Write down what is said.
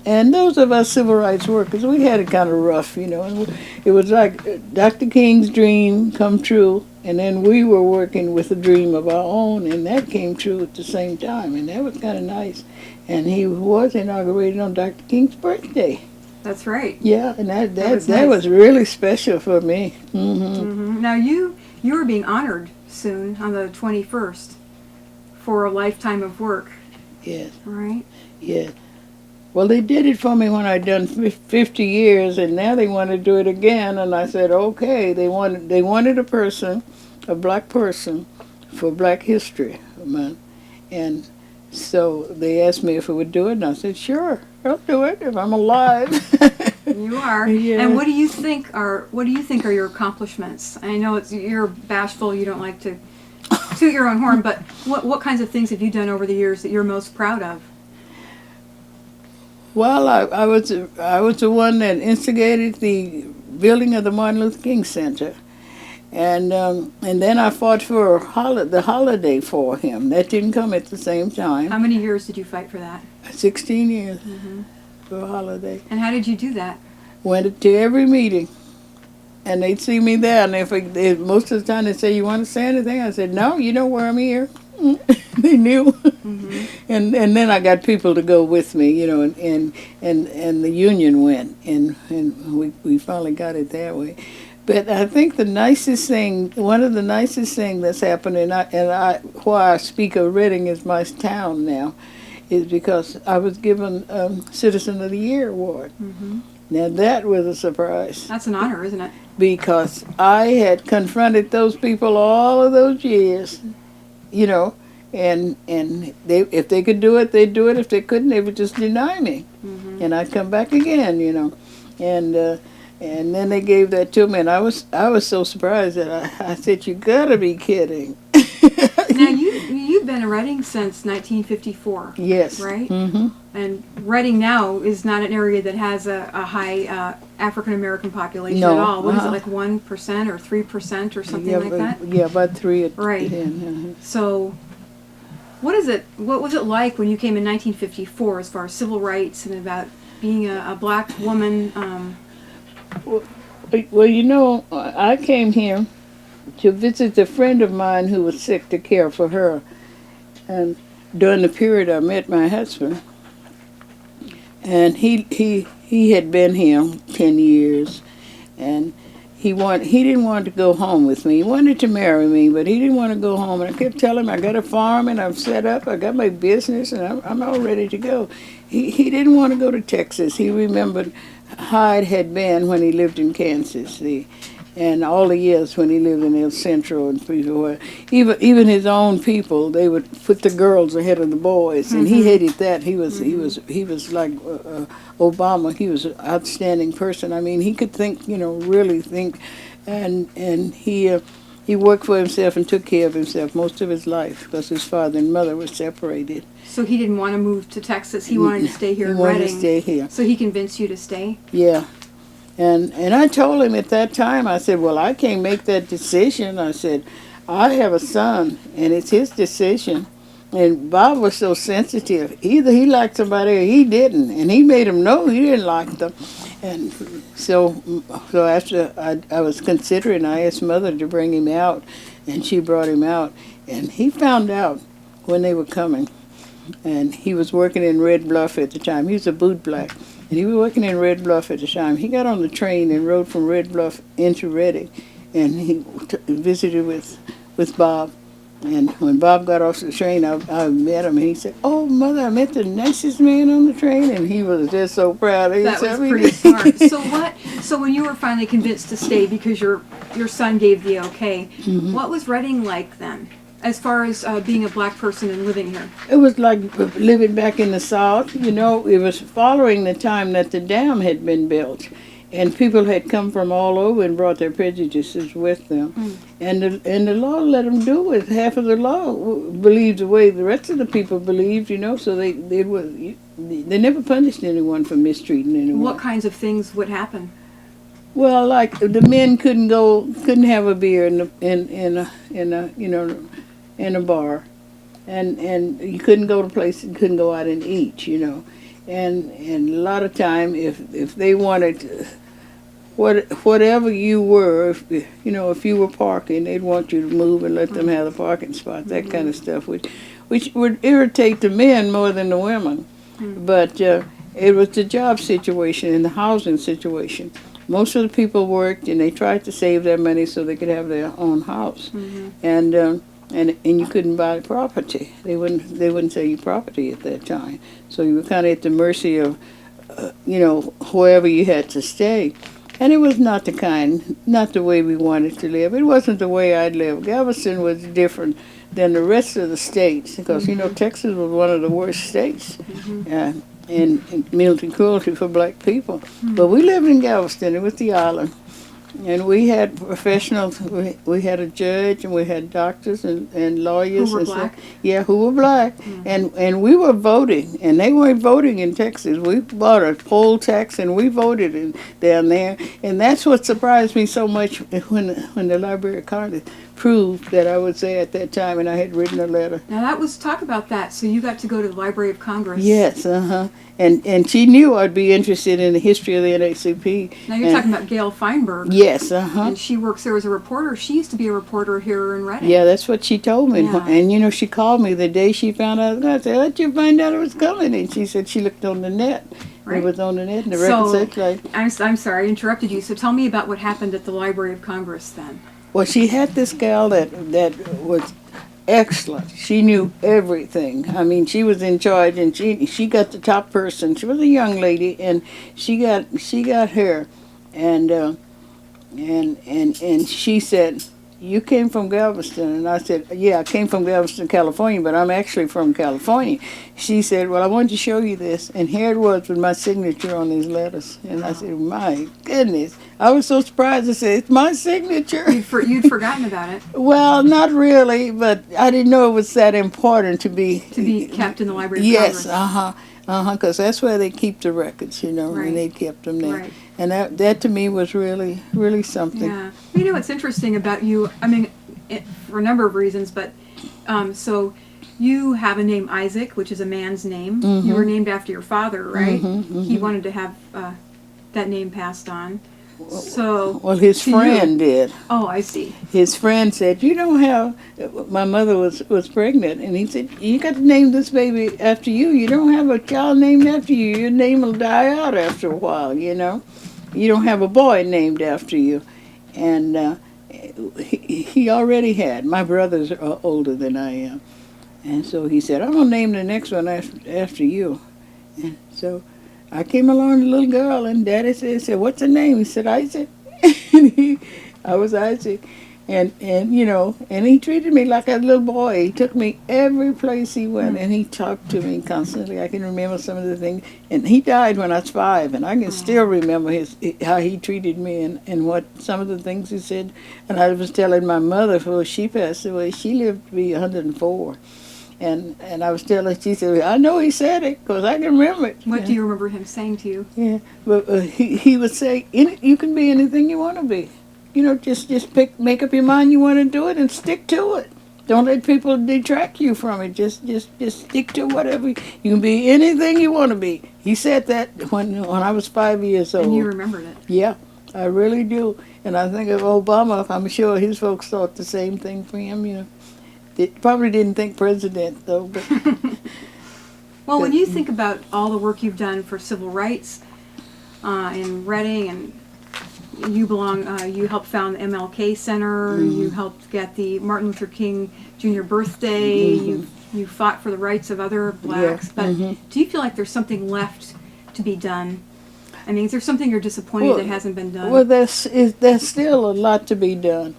and those of us civil rights workers, we had it kind of rough, you know. And it was like Dr. King's dream come true, and then we were working with a dream of our own, and that came true at the same time, and that was kind of nice. And he was inaugurated on Dr. King's birthday. That's right. Yeah, and that nice. was really special for me. Now you are being honored soon on the 21st for a lifetime of work. Yes. Right? Yeah. Well, they did it for me when I'd done 50 years, and now they want to do it again. And I said, okay. They wanted a black person, for Black History Month, and so they asked me if I would do it, and I said, sure, I'll do it if I'm alive. You are. Yeah. And what do you think are your accomplishments? I know you're bashful. You don't like to toot your own horn, but what kinds of things have you done over the years that you're most proud of? Well, I was the one that instigated the building of the Martin Luther King Center, and then I fought for the holiday for him. That didn't come at the same time. How many years did you fight for that? 16 years for a holiday. And how did you do that? Went to every meeting, and they'd see me there, and if most of the time they'd say, you want to say anything? I said, no, you know why I'm here. They knew. And then I got people to go with me, you know, and the union went, and we finally got it that way. But I think one of the nicest things that's happened, why I speak of Reading as my town now, is because I was given Citizen of the Year award. Now that was a surprise. That's an honor, isn't it? Because I had confronted those people all of those years, you know, and if they could do it, they'd do it. If they couldn't, they would just deny me, and I'd come back again, you know, and then they gave that to me, and I was so surprised that I said, "You gotta be kidding!" Now you've been in Reading since 1954. Yes. Right. And Reading now is not an area that has a high African American population at all. What is it, like 1% or 3% or something like that? Yeah, about 3. Right. So, what was it like when you came in 1954 as far as civil rights and about being a black woman? Well, you know, I came here to visit a friend of mine who was sick, to care for her, and during the period I met my husband. And he had been here 10 years, and he didn't want to go home with me. He wanted to marry me, but he didn't want to go home. And I kept telling him, I got a farm and I'm set up, I got my business, and I'm all ready to go. He didn't want to go to Texas. He remembered Hyde had been when he lived in Kansas, and all the years when he lived in El Centro, and even his own people, they would put the girls ahead of the boys, and he hated that. He was like Obama. He was an outstanding person. I mean, he could think, you know, really think, and he worked for himself and took care of himself most of his life because his father and mother were separated. So he didn't want to move to Texas. He wanted to stay here in Reading. He wanted to stay here. So he convinced you to stay? Yeah. And I told him at that time, I said, well, I can't make that decision. I said, I have a son, and it's his decision. And Bob was so sensitive. Either he liked somebody or he didn't. And he made him know he didn't like them. And so after I was considering, I asked Mother to bring him out, and she brought him out. And he found out when they were coming. And he was working in Red Bluff at the time. He was a boot black. And he was working in Red Bluff at the time. He got on the train and rode from Red Bluff into Reading, and he visited with Bob. And when Bob got off the train, I met him, and he said, "Oh, Mother, I met the nicest man on the train," and he was just so proud. That was pretty smart. So when you were finally convinced to stay because your son gave the okay, what was Reading like then? As far as being a black person and living here? It was like living back in the South. You know, it was following the time that the dam had been built. And people had come from all over and brought their prejudices with them. And the law let them do it. Half of the law believed the way the rest of the people believed, you know, so they never punished anyone for mistreating anyone. What kinds of things would happen? Well, like the men couldn't have a beer in a bar, and you couldn't go to places, couldn't go out and eat, you know, and a lot of time if they wanted whatever you were, if you were parking, they'd want you to move and let them have the parking spot, that kind of stuff, which would irritate the men more than the women. But it was the job situation and the housing situation. Most of the people worked, and they tried to save their money so they could have their own house, and you couldn't buy property. They wouldn't sell you property at that time, so you were kind of at the mercy of wherever you had to stay. And it was not the way we wanted to live. It wasn't the way I'd live. Galveston was different than the rest of the states because, Texas was one of the worst states in military cruelty for black people. But we lived in Galveston. It was the island. And we had professionals. We had a judge, and we had doctors and lawyers. Who were black? Yeah, who were black. And we were voting, and they weren't voting in Texas. We bought a poll tax, and we voted down there. And that's what surprised me so much when the Library of Congress proved that I was there at that time, and I had written a letter. Now talk about that. So you got to go to the Library of Congress. Yes, And she knew I'd be interested in the history of the NAACP. Now you're talking about Gail Feinberg. Yes, And she works there as a reporter. She used to be a reporter here in Reading. Yeah, that's what she told me. Yeah. And she called me the day she found out. I said, how'd you find out it was coming? And she said she looked on the net. Right. It was on the net, and the record circulated. I'm sorry, I interrupted you. So tell me about what happened at the Library of Congress then. Well, she had this gal that was excellent. She knew everything. I mean, she was in charge, and she got the top person. She was a young lady, and she got her, and she said, "You came from Galveston," and I said, "Yeah, I came from Galveston, California, but I'm actually from California." She said, "Well, I wanted to show you this," and here it was with my signature on these letters. And I said, "My goodness!" I was so surprised. I said, "It's my signature." You'd forgotten about it. Well, not really, but I didn't know it was that important to be kept in the Library of Yes, Congress. because that's where they keep the records, Right. and they kept them there. Right. And that to me was really, really something. Yeah. You know what's interesting about you, I mean, for a number of reasons, but so you have a name Isaac, which is a man's name. You were named after your father, right? He wanted to have that name passed on. So Well, his friend did. Oh, I see. His friend said, "You don't have." My mother was pregnant, and he said, "You got to name this baby after you. You don't have a child named after you. Your name will die out after a while. You don't have a boy named after you." And he already had. My brothers are older than I am, and so he said, "I'm gonna name the next one after you." And so I came along, a little girl, and Daddy said, "What's her name?" He said, "Isaac." And I was Isaac. And he treated me like a little boy. He took me every place he went, and he talked to me constantly. I can remember some of the things. And he died when I was 5, and I can still remember how he treated me and what some of the things he said. And I was telling my mother, before she passed away, she lived to be 104. And I was telling, she said, "I know he said it, because I can remember it." What do you remember him saying to you? Yeah, but he would say, "You can be anything you want to be. Just make up your mind you want to do it and stick to it. Don't let people detract you from it. Just stick to whatever. You can be anything you want to be." He said that when I was 5 years old. And you remembered it. Yeah, I really do. And I think of Obama. I'm sure his folks thought the same thing for him. They probably didn't think president, though. But well, when you think about all the work you've done for civil rights in Reading, and you helped found the MLK Center, you helped get the Martin Luther King Jr. birthday, you fought for the rights of other blacks, but do you feel like there's something left to be done? I mean, is there something you're disappointed that hasn't been done? Well, there's still a lot to be done.